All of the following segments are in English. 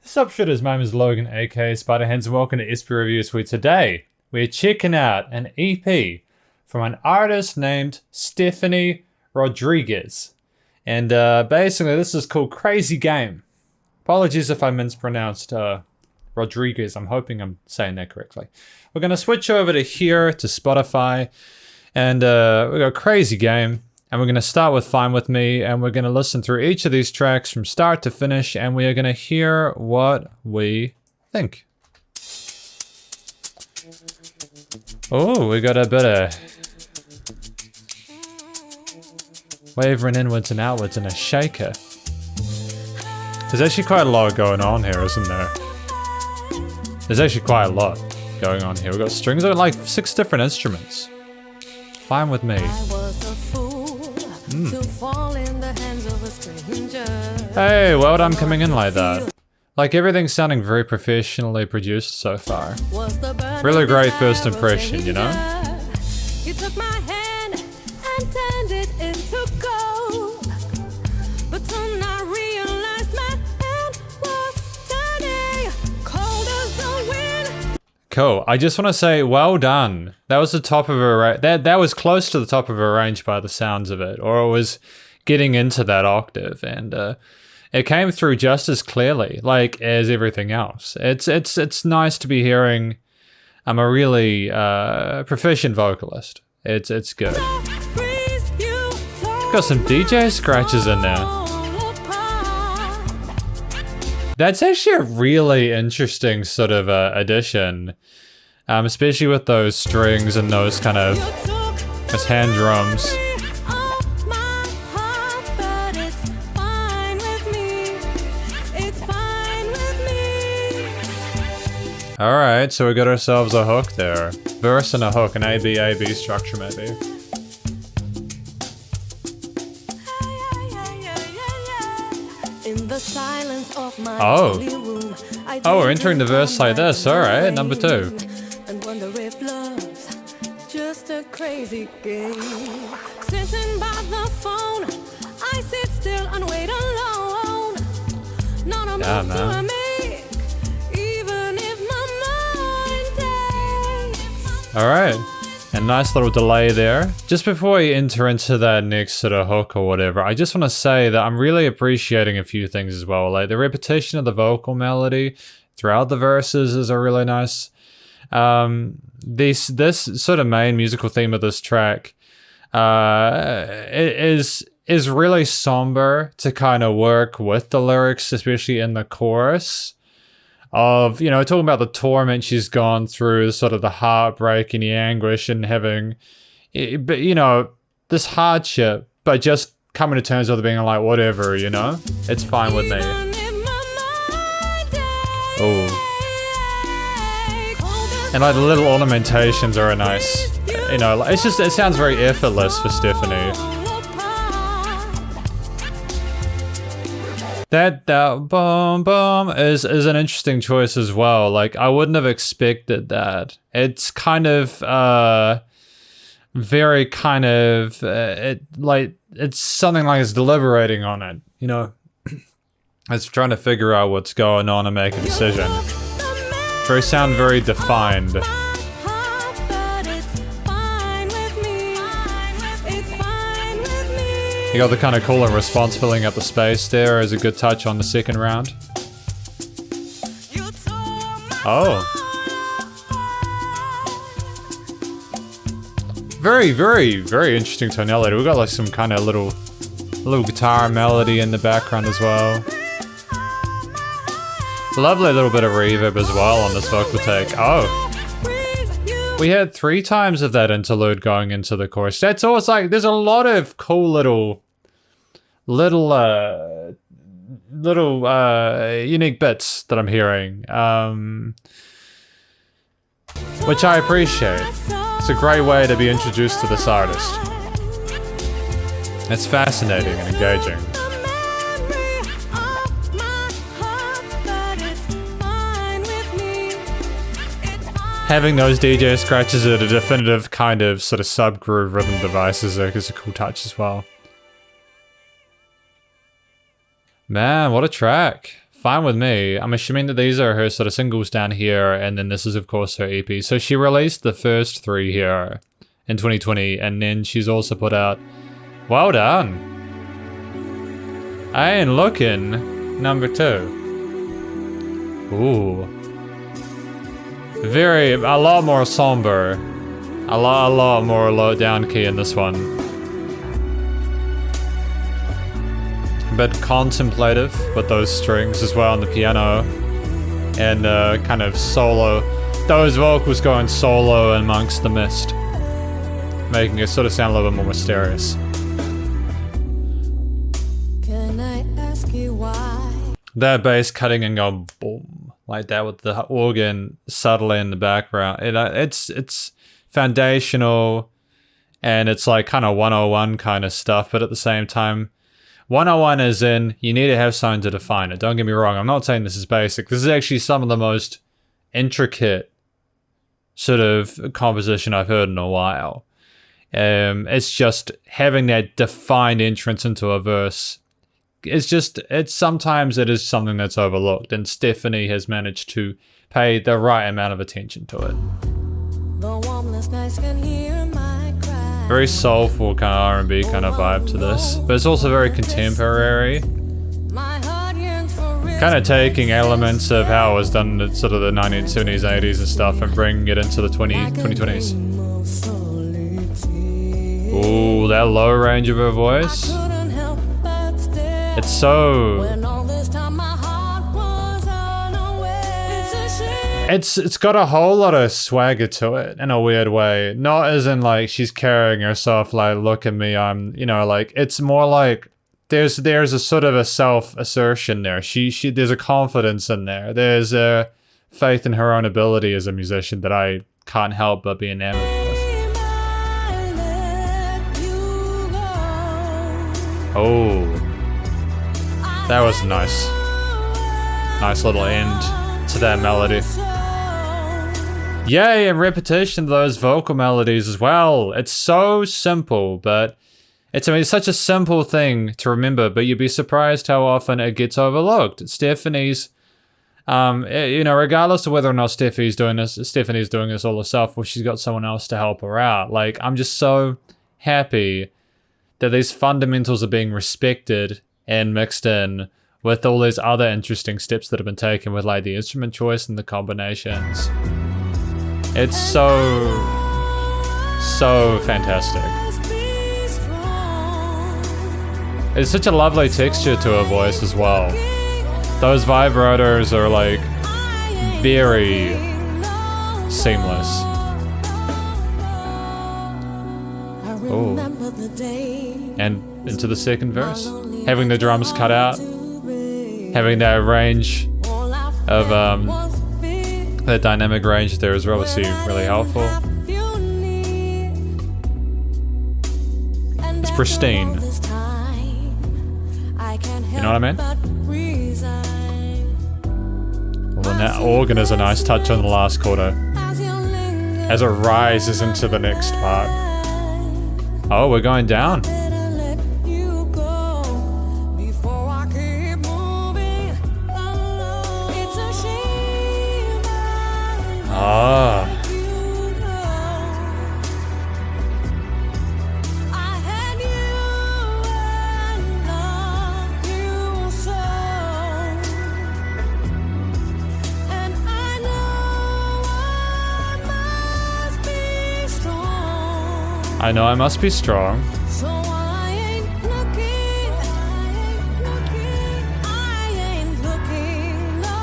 What's up, shooters? My name is Logan, aka Spiderhands, and welcome to SP Reviews, where today we're checking out an EP from an artist named Stephanie Rodriguez. And basically this is called Crazy Game. Apologies if I mispronounced Rodriguez. I'm hoping I'm saying that correctly. We're going to switch over to here, to Spotify, and we got Crazy Game. And we're going to start with Fine With Me, and we're going to listen through each of these tracks from start to finish, and we are going to hear what we think. Oh, we got a bit of wavering inwards and outwards in a shaker. There's actually quite a lot going on here, isn't there? There's actually quite a lot going on here. We've got strings of like 6 different instruments. Fine With Me. Hey, well done coming in like that. Like, everything's sounding very professionally produced so far. Really great first impression, you know? You took my hand and turned it into gold. But then I realized my hand was turning cold as the wind. Cool. I just want to say, well done. That was the top of a that was close to the top of a range by the sounds of it, or it was getting into that octave, and it came through just as clearly, like, as everything else. It's nice to be hearing a really proficient vocalist. It's good. Got some DJ scratches in there. That's actually a really interesting sort of addition, especially with those strings and those kind of those hand drums. Alright, so we got ourselves a hook there. Verse and a hook, an A-B-A-B structure maybe. Oh. Oh, we're entering the verse like this, alright, number 2. And wonder if love's just a crazy game. Sitting by the phone, I sit still and wait alone. Yeah, man. Alright, a nice little delay there. Just before we enter into that next sort of hook or whatever, I just want to say that I'm really appreciating a few things as well. Like, the repetition of the vocal melody throughout the verses is a really nice. This sort of main musical theme of this track is really somber to kind of work with the lyrics, especially in the chorus. Of, you know, talking about the torment she's gone through, sort of the heartbreak and the anguish and having, but you know, this hardship, but just coming to terms with it being like, whatever, you know, it's fine with me. Oh, and like the little ornamentations are a nice, you know, it's just, it sounds very effortless for Stephanie. That boom boom is an interesting choice as well. Like, I wouldn't have expected that. It's kind of very kind of it's something like it's deliberating on it, you know. It's trying to figure out what's going on and make a decision. Very sound very defined. You got the kind of cool and response filling up the space there as a good touch on the second round. Oh. Very, very, very interesting tonality. We got like some kind of little guitar melody in the background as well. Lovely little bit of reverb as well on this vocal take. Oh. We had 3 times of that interlude going into the chorus. That's always like, there's a lot of cool little unique bits that I'm hearing, which I appreciate. It's a great way to be introduced to this artist. It's fascinating and engaging. Having those DJ scratches at a definitive kind of sort of sub-groove rhythm device is a cool touch as well. Man, what a track. Fine With Me, I'm assuming that these are her sort of singles down here, and then this is of course her EP. So she released the first 3 here in 2020, and then she's also put out, well done, Aint Looking, number 2. Ooh. A lot more somber. A lot more low down key in this one. A bit contemplative with those strings as well on the piano. And kind of solo. Those vocals going solo amongst the mist. Making it sort of sound a little bit more mysterious. Can I ask you why? That bass cutting and going boom. Like that with the organ subtly in the background. It's foundational, and it's like kind of 101 kind of stuff, but at the same time, 101 is in, you need to have something to define it. Don't get me wrong, I'm not saying this is basic. This is actually some of the most intricate sort of composition I've heard in a while. It's just having that defined entrance into a verse. Sometimes it is something that's overlooked, and Stephanie has managed to pay the right amount of attention to it. The warmless nights can hear my cry. Very soulful kind of R&B kind of vibe to this, but it's also very contemporary. My heart yearns for real. Kind of taking elements of how it was done in sort of the 1970s, 80s and stuff, and bringing it into the 2020s. Ooh, that low range of her voice. It's so... It's got a whole lot of swagger to it in a weird way. Not as in like she's carrying herself like, look at me, I'm, you know, like it's more like there's a sort of a self-assertion there. There's a confidence in there. There's a faith in her own ability as a musician that I can't help but be enamored with. Oh, that was nice. Nice little end to that melody. Yay, and repetition of those vocal melodies as well. It's so simple, but it's such a simple thing to remember, but you'd be surprised how often it gets overlooked. Stephanie's, regardless of whether or not Stephanie's doing this all herself, or she's got someone else to help her out. Like, I'm just so happy that these fundamentals are being respected and mixed in with all these other interesting steps that have been taken with like the instrument choice and the combinations. It's so fantastic. It's such a lovely texture to her voice as well. Those vibrators are like very seamless. Oh. And into the second verse. Having the drums cut out. Having that range of that dynamic range there is obviously really helpful. It's pristine. You know what I mean? Well, and that organ is a nice touch on the last quarter as it rises into the next part. Oh, we're going down. Ah. I know I must be strong.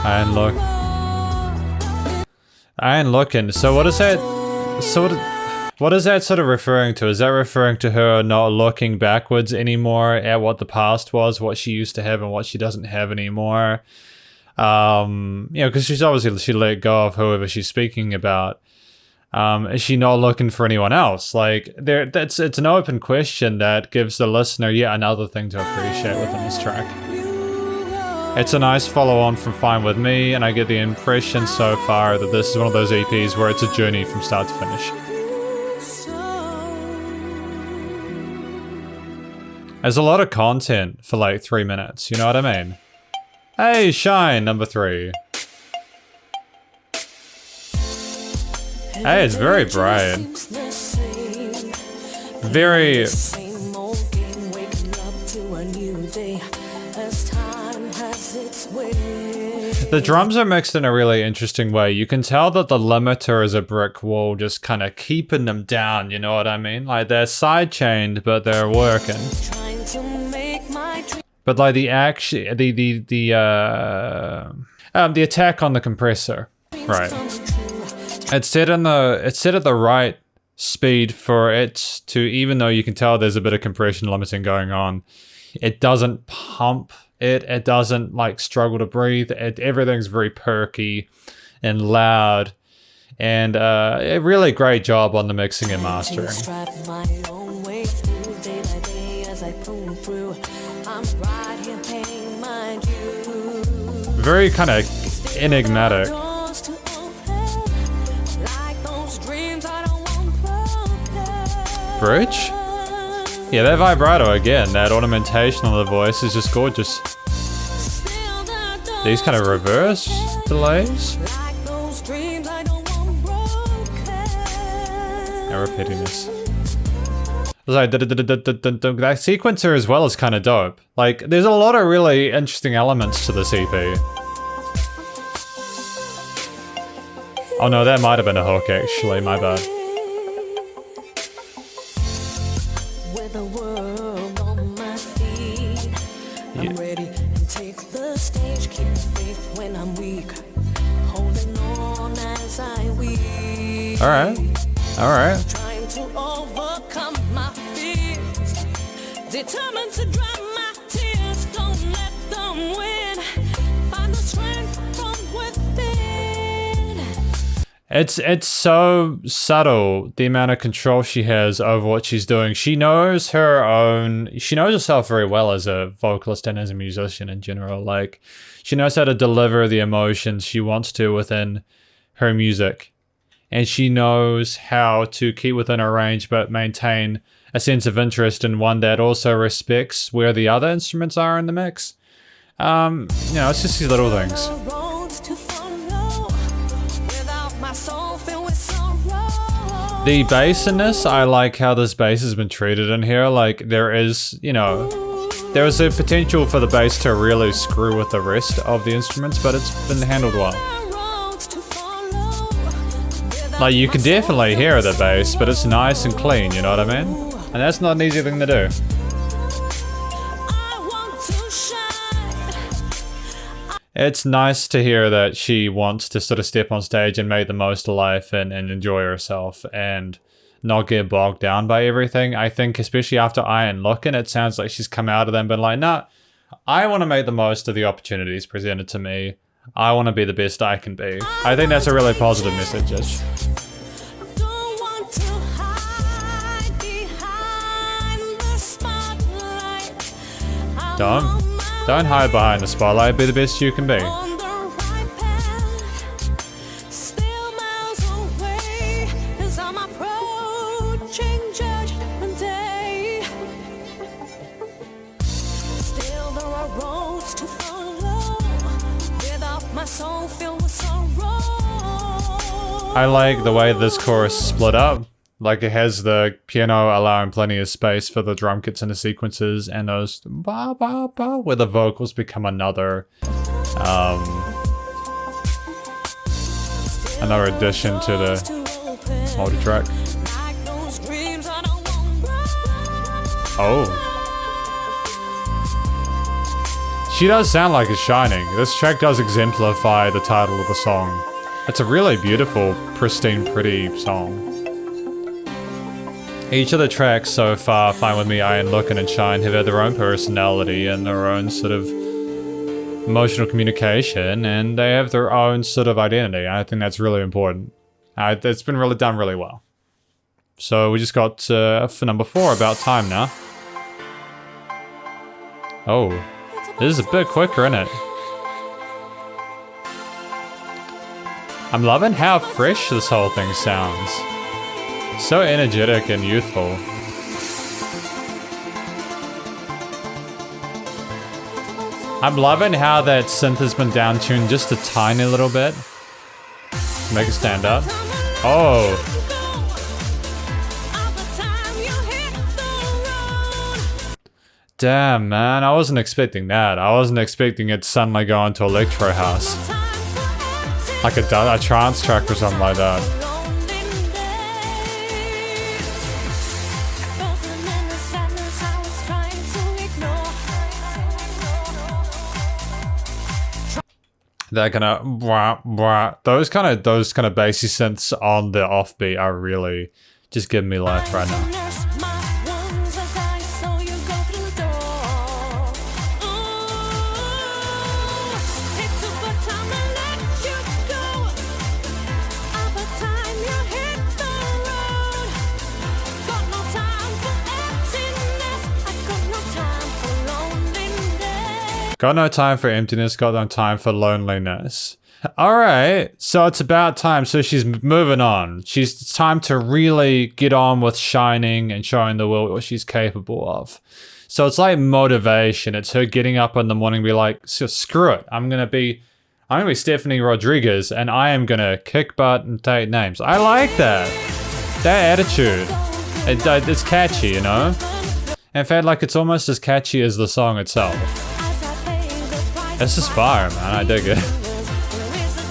I ain't looking. So what is that? What is that sort of referring to? Is that referring to her not looking backwards anymore at what the past was, what she used to have and what she doesn't have anymore? Because she let go of whoever she's speaking about. Is she not looking for anyone else? Like it's an open question that gives the listener yet another thing to appreciate within this track. It's a nice follow-on from Fine With Me, and I get the impression so far that this is one of those EPs where it's a journey from start to finish. There's a lot of content for like 3 minutes, you know what I mean? Hey, Shine, number 3. Hey, it's very bright. Very... The drums are mixed in a really interesting way. You can tell that the limiter is a brick wall, just kind of keeping them down, you know what I mean? Like, they're side-chained, but they're working. But like the attack on the compressor, right? It's set at the right speed for it to, even though you can tell there's a bit of compression limiting going on, it doesn't pump it. It doesn't like struggle to breathe. Everything's very perky and loud, and a really great job on the mixing and mastering. Very kind of enigmatic. Bridge? Yeah, that vibrato again, that ornamentation on the voice is just gorgeous. These kind of reverse delays. And repeating this. Like, that sequencer as well is kind of dope. Like, there's a lot of really interesting elements to this EP. Oh no, that might have been a hook actually, my bad. I'm ready and take the stage, keep the faith when I'm weak, holding on as I weep. Alright. Trying to overcome my fears, determined to dry my tears, don't let them win, find the strength from within. It's so subtle, the amount of control she has over what she's doing. She knows herself very well as a vocalist and as a musician in general. Like, she knows how to deliver the emotions she wants to within her music. And she knows how to keep within her range but maintain a sense of interest, and one that also respects where the other instruments are in the mix. You know, it's just these little things. The bass in this, I like how this bass has been treated in here. Like, there is, you know, there is a potential for the bass to really screw with the rest of the instruments, but it's been handled well. Like, you can definitely hear the bass, but it's nice and clean, you know what I mean? And that's not an easy thing to do. It's nice to hear that she wants to sort of step on stage and make the most of life and enjoy herself and not get bogged down by everything. I think especially after Aint Looking, it sounds like she's come out of them, been like, nah, I want to make the most of the opportunities presented to me. I want to be the best I can be. I think that's a really positive message. Don't hide behind the spotlight, be the best you can be. I like the way this chorus is split up. Like, it has the piano allowing plenty of space for the drum kits and the sequences, and those ba ba ba where the vocals become another addition to the multi-track. Oh. She does sound like it's shining. This track does exemplify the title of the song. It's a really beautiful, pristine, pretty song. Each of the tracks so far, Fine With Me, Aint Looking, and Shine, have had their own personality and their own sort of emotional communication, and they have their own sort of identity. I think that's really important. It's been really done really well. So we just got for number 4, About Time now. Oh, this is a bit quicker, isn't it? I'm loving how fresh this whole thing sounds. So energetic and youthful. I'm loving how that synth has been down-tuned just a tiny little bit. Make it stand up. Oh. Damn, man. I wasn't expecting that. I wasn't expecting it to suddenly go into Electro House. Like a trance track or something like that. That kind of those kind of bassy synths on the offbeat are really just giving me life right now. Got no time for emptiness, got no time for loneliness. Alright, so it's about time. So she's moving on. It's time to really get on with shining and showing the world what she's capable of. So it's like motivation. It's her getting up in the morning and be like, so screw it. I'm gonna be Stephanie Rodriguez and I am gonna kick butt and take names. I like that. That attitude. It's catchy, you know? In fact, like it's almost as catchy as the song itself. This is fire, man. I dig it.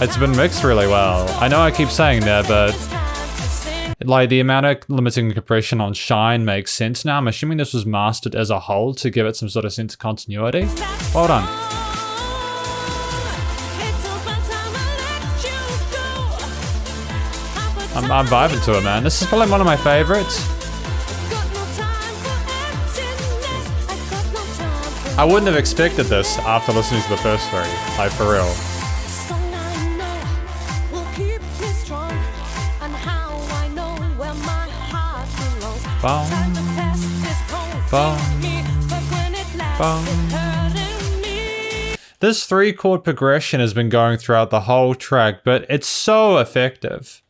It's been mixed really well. I know I keep saying that, but like the amount of limiting compression on Shine makes sense now. I'm assuming this was mastered as a whole to give it some sort of sense of continuity. Well done. I'm vibing to it, man. This is probably one of my favorites. I wouldn't have expected this after listening to the first three, like for real. This 3-chord progression has been going throughout the whole track, but it's so effective.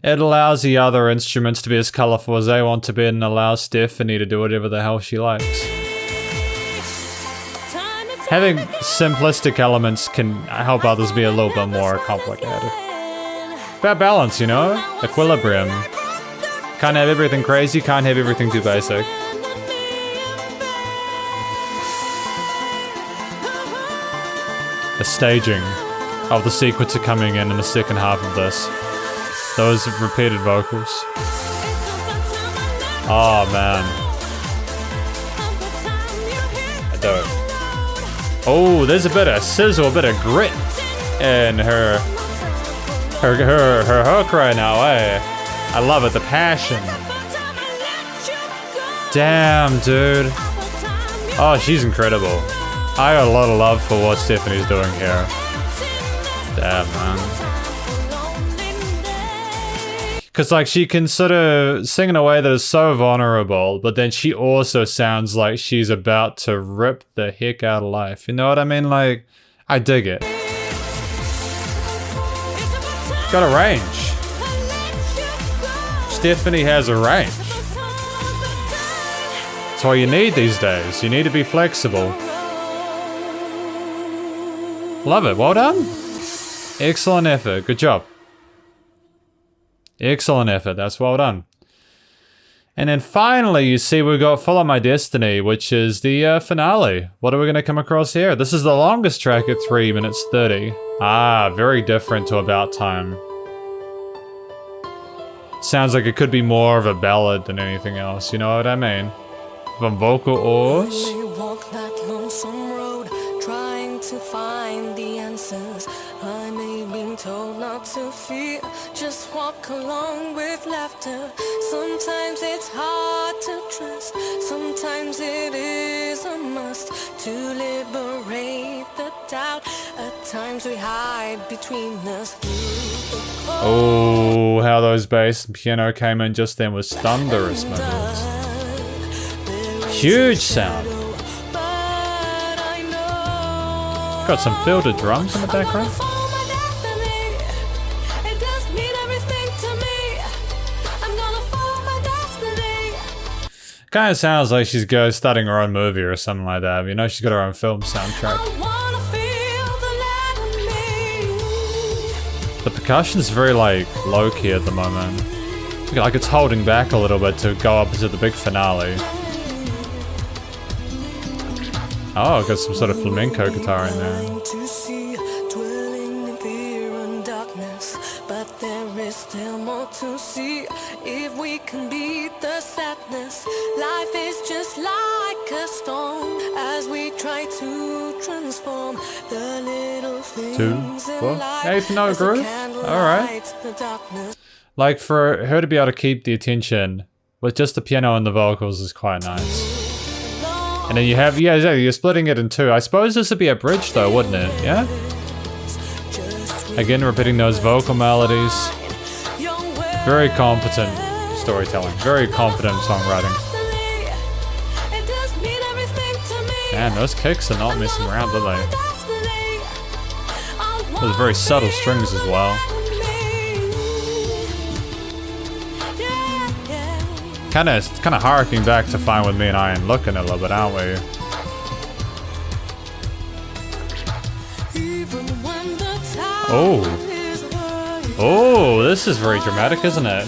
It allows the other instruments to be as colorful as they want to be and allows Stephanie to do whatever the hell she likes. Having simplistic elements can help others be a little bit more complicated. About balance, you know? Equilibrium. Can't have everything crazy, can't have everything too basic. The staging of the sequencer coming in the second half of this. Those repeated vocals. Oh man. I do it. Oh, there's a bit of sizzle, a bit of grit in her hook right now, eh? I love it, the passion. Damn, dude. Oh, she's incredible. I got a lot of love for what Stephanie's doing here. Damn, man. Because like she can sort of sing in a way that is so vulnerable, but then she also sounds like she's about to rip the heck out of life. You know what I mean? Like, I dig it. Got a range. Stephanie has a range. That's all you need these days. You need to be flexible. Love it. Well done. Excellent effort. Good job. Excellent effort, that's well done. And then finally, you see we've got Follow My Destiny, which is the finale. What are we going to come across here? This is the longest track at 3 minutes 30. Ah, very different to About Time. Sounds like it could be more of a ballad than anything else, you know what I mean? From vocal oars. Walk that lonesome road, trying to find the answers. I may be told not to fear, just walk along with laughter. Sometimes it's hard to trust, sometimes it is a must to liberate the doubt. At times we hide between us. Oh, how those bass and piano came in just then was thunderous moments. Huge sound. Got some filtered drums in the background. Kind of sounds like she's starting her own movie or something like that. You know, she's got her own film soundtrack. The percussion's very like low-key at the moment. Like it's holding back a little bit to go up into the big finale. Oh, got some sort of flamenco guitar in there. But there is still more to see. If we can beat the sadness, life is just like a storm as we try to transform the little things in life. Eighth note groove? Alright. Like for her to be able to keep the attention with just the piano and the vocals is quite nice. And then you have, yeah, exactly, you're splitting it in two. I suppose this would be a bridge though, wouldn't it? Yeah? Again, repeating those vocal melodies. Very competent storytelling. Very confident songwriting. Man, those kicks are not messing around, are they? Those very subtle strings as well. Kind of harking back to Fine With Me and Aint Looking a little bit, aren't we? Oh. Oh, this is very dramatic, isn't it?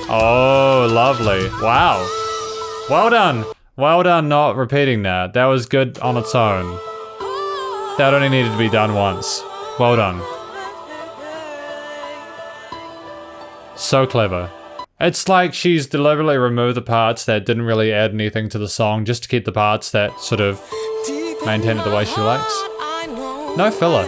Oh, lovely. Wow. Well done. Well done not repeating that. That was good on its own. That only needed to be done once. Well done. So clever. It's like she's deliberately removed the parts that didn't really add anything to the song just to keep the parts that sort of maintain it the way she likes. No filler.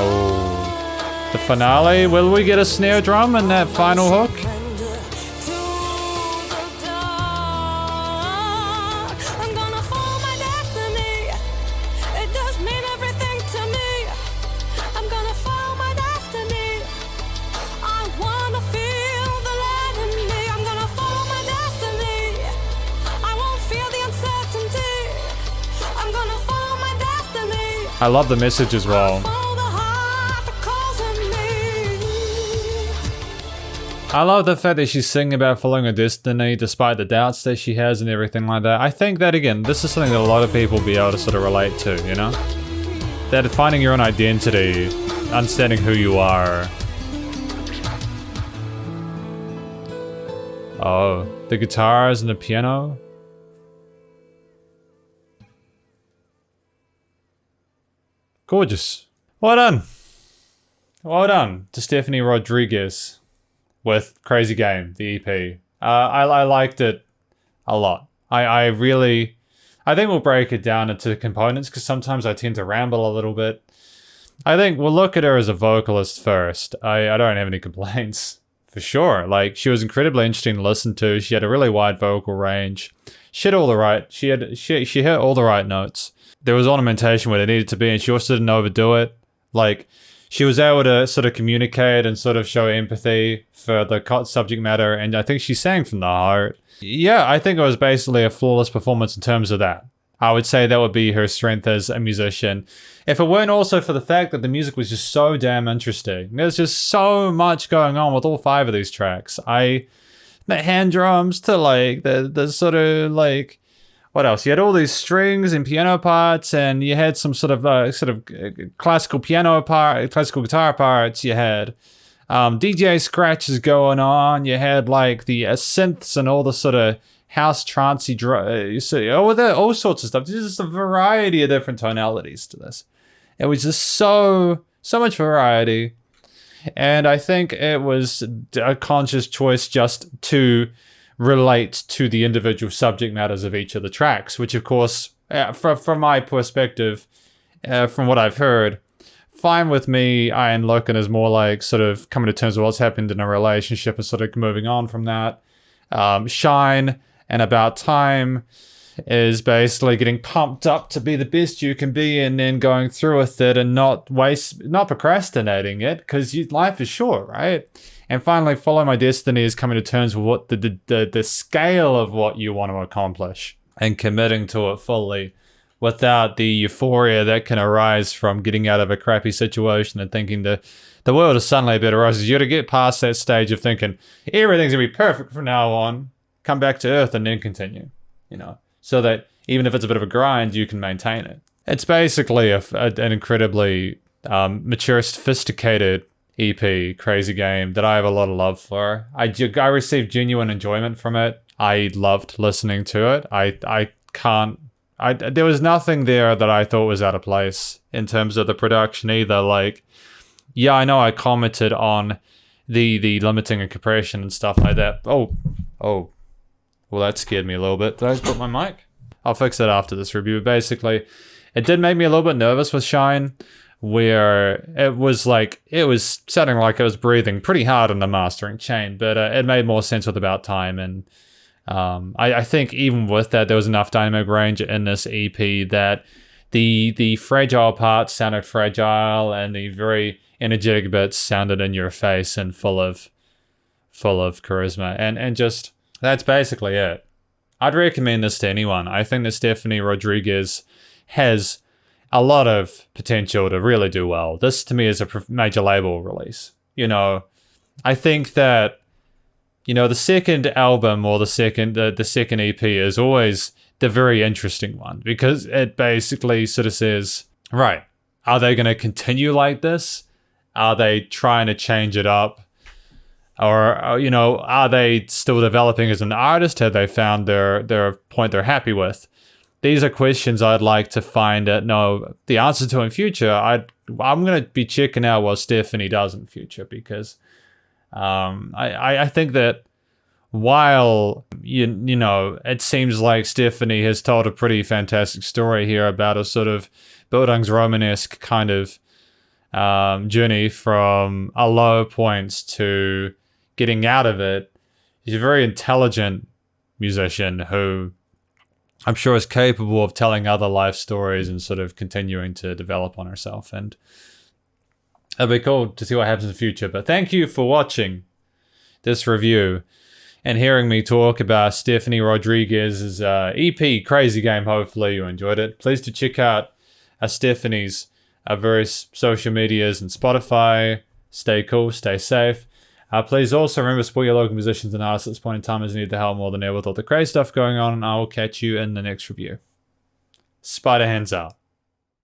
Oh. The finale. Will we get a snare drum in that final hook? I love the message as well. I love the fact that she's singing about following her destiny despite the doubts that she has and everything like that. I think that, again, this is something that a lot of people will be able to sort of relate to, you know? That finding your own identity, understanding who you are. Oh, the guitars and the piano. Gorgeous. Well done. Well done to Stephanie Rodriguez with Crazy Game, the EP. I liked it a lot. I think we'll break it down into components because sometimes I tend to ramble a little bit. I think we'll look at her as a vocalist first. I don't have any complaints, for sure. Like, she was incredibly interesting to listen to. She had a really wide vocal range. She hit all the right, she hit all the right notes. There was ornamentation where there needed to be, and she also didn't overdo it. Like, she was able to sort of communicate and sort of show empathy for the subject matter, and I think she sang from the heart. Yeah, I think it was basically a flawless performance in terms of that. I would say that would be her strength as a musician. If it weren't also for the fact that the music was just so damn interesting. There's just so much going on with all 5 of these tracks. The hand drums to like the sort of like, what else? You had all these strings and piano parts, and you had some sort of classical classical guitar parts. You had DJ scratches going on. You had like the synths and all the sort of house trancey, all sorts of stuff. There's just a variety of different tonalities to this. It was just so much variety, and I think it was a conscious choice just to relate to the individual subject matters of each of the tracks, which of course, from my perspective, from what I've heard, Fine With Me, Aint Looking is more like sort of coming to terms with what's happened in a relationship and sort of moving on from that. Shine and About Time is basically getting pumped up to be the best you can be and then going through with it and not procrastinating it, because life is short, right? And finally, Follow My Destiny is coming to terms with what the scale of what you want to accomplish and committing to it fully without the euphoria that can arise from getting out of a crappy situation and thinking the world is suddenly a better roses. You got to get past that stage of thinking everything's gonna be perfect from now on, come back to earth and then continue, so that even if it's a bit of a grind, you can maintain it. It's basically an incredibly mature, sophisticated EP, crazy game that I have a lot of love for. I received genuine enjoyment from it. I loved listening to it. There was nothing there that I thought was out of place in terms of the production either. Like, yeah, I know I commented on the limiting and compression and stuff like that. Oh, well, that scared me a little bit. Did I just put my mic? I'll fix it after this review. Basically, it did make me a little bit nervous with Shine, where it was sounding like it was breathing pretty hard on the mastering chain, but it made more sense with About Time. And I think even with that, there was enough dynamic range in this EP that the fragile parts sounded fragile and the very energetic bits sounded in your face and full of charisma. And just, that's basically it. I'd recommend this to anyone. I think that Stephanie Rodriguez has a lot of potential to really do well. This to me is a major label release. I think that, the second album or the second EP is always the very interesting one, because it basically sort of says, right, are they going to continue like this? Are they trying to change it up? Or, are they still developing as an artist? Have they found their point they're happy with? These are questions I'd like to know the answer to in future. I'm going to be checking out what Stephanie does in future, because I think that while, it seems like Stephanie has told a pretty fantastic story here about a sort of Bildungsroman-esque kind of journey from a low point to getting out of it. She's a very intelligent musician who I'm sure is capable of telling other life stories and sort of continuing to develop on herself. And it'll be cool to see what happens in the future. But thank you for watching this review and hearing me talk about Stephanie Rodriguez's EP, Crazy Game. Hopefully you enjoyed it. Please do check out Stephanie's various social medias and Spotify. Stay cool, stay safe. Please also remember to support your local musicians and artists at this point in time, as they need the help more than ever with all the crazy stuff going on. And I will catch you in the next review. Spider hands out.